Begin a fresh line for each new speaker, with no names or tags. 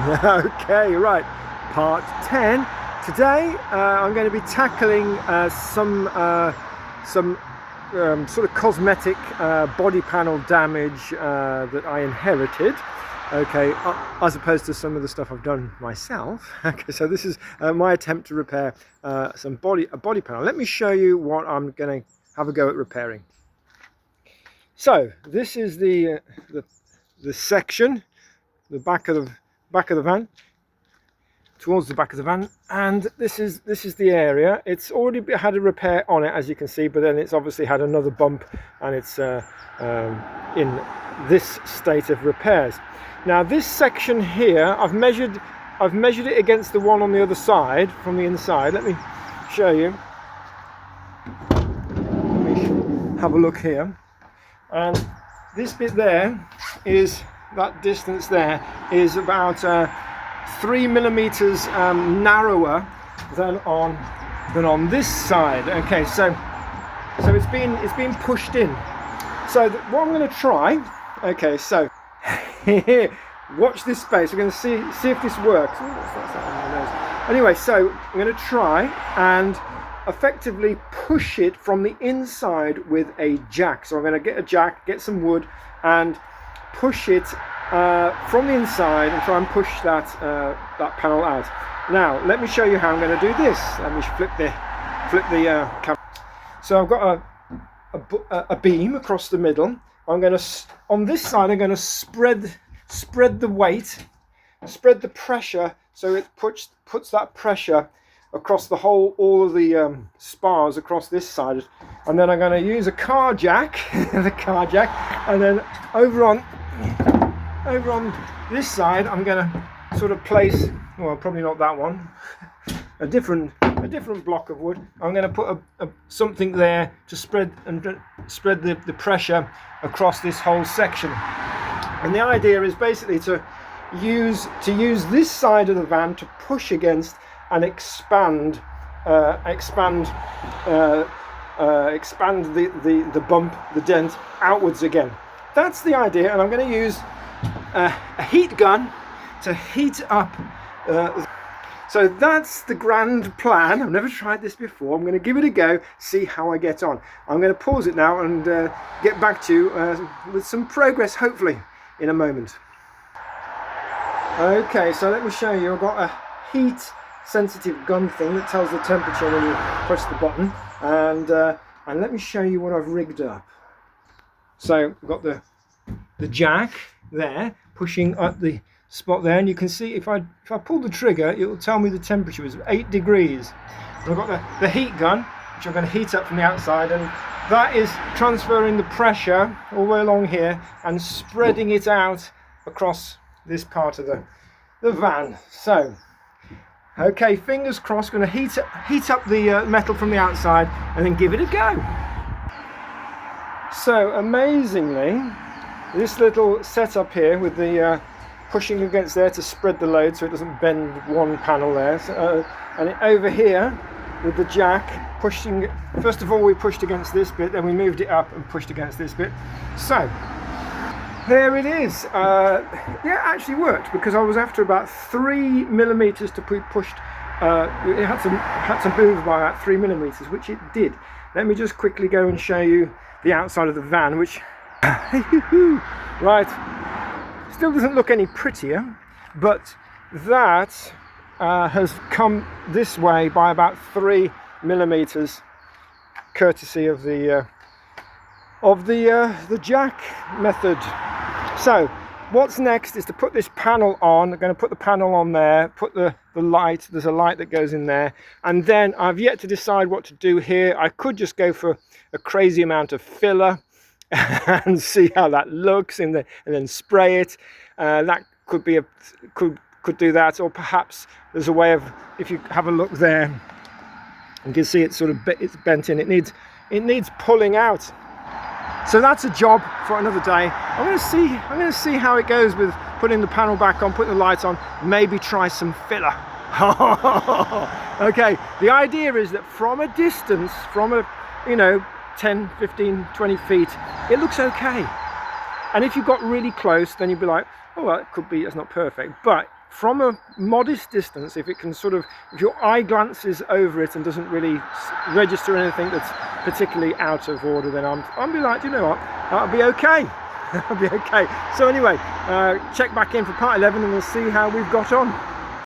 Okay, right. Part 10. Today I'm going to be tackling some sort of cosmetic body panel damage that I inherited. Okay, as opposed to some of the stuff I've done myself. Okay, so this is my attempt to repair a body panel. Let me show you what I'm going to have a go at repairing. So this is the section, the back of the van, towards the back of the van, and this is the area. It's already had a repair on it, as you can see, but then it's obviously had another bump, and it's in this state of repairs. Now this section here, I've measured it against the one on the other side from the inside. Let me show you. Let me have a look here. And this bit there is, that distance there is about 3 millimeters narrower than on this side. Okay, so it's been pushed in. So what I'm going to try. Okay, so watch this space. We're going to see if this works. Ooh, what's that on my nose? Anyway, so I'm going to try and effectively push it from the inside with a jack. So I'm going to get a jack, get some wood, and push it from the inside and try and push that panel out. Now let me show you how I'm going to do this. Let me flip the camera. So I've got a beam across the middle. I'm going to, on this side, I'm going to spread the weight, spread the pressure, so it puts that pressure across all of the spars across this side. And then I'm going to use a car jack, the car jack, and then over on this side I'm going to sort of place, well, probably not that one, a different block of wood. I'm going to put something there to spread the pressure across this whole section. And the idea is basically to use this side of the van to push against and expand the bump, the dent, outwards again. That's the idea, and I'm going to use a heat gun to heat up. So that's the grand plan. I've never tried this before. I'm going to give it a go, see how I get on. I'm going to pause it now and get back to you with some progress, hopefully, in a moment. Okay, so let me show you. I've got a heat sensitive gun thing that tells the temperature when you push the button, and let me show you what I've rigged up. So I've got the jack there pushing up the spot there, and you can see if I pull the trigger, it will tell me the temperature is 8 degrees. And I've got the heat gun, which I'm going to heat up from the outside, and that is transferring the pressure all the way along here and spreading it out across this part of the van. So okay, fingers crossed, going to heat up the metal from the outside and then give it a go. So amazingly, this little setup here with the pushing against there to spread the load so it doesn't bend one panel there, and over here with the jack pushing, first of all we pushed against this bit, then we moved it up and pushed against this bit. So there it is. Yeah, it actually worked, because I was after about 3 millimeters to be pushed. It had to move by about 3 millimeters, which it did. Let me just quickly go and show you the outside of the van, which right, still doesn't look any prettier, but that has come this way by about 3 millimeters, courtesy of the jack method. So what's next is to put this panel on. I'm going to put the panel on there, put the light, there's a light that goes in there, and then I've yet to decide what to do here. I could just go for a crazy amount of filler and see how that looks, and then spray it. That could be could do that, or perhaps there's a way of, if you have a look there, you can see it's sort of it's bent in. It needs pulling out. So that's a job for another day. I'm going to see how it goes with putting the panel back on, putting the lights on, maybe try some filler. Okay, the idea is that from a distance, from a 10, 15, 20 feet, it looks okay. And if you got really close, then you'd be like, oh, well, it could be, it's not perfect. But from a modest distance, if it can sort of, if your eye glances over it and doesn't really register anything that's particularly out of order, then I'll be like, you know what, that'll be okay. That'll be okay. So anyway, check back in for part 11 and we'll see how we've got on.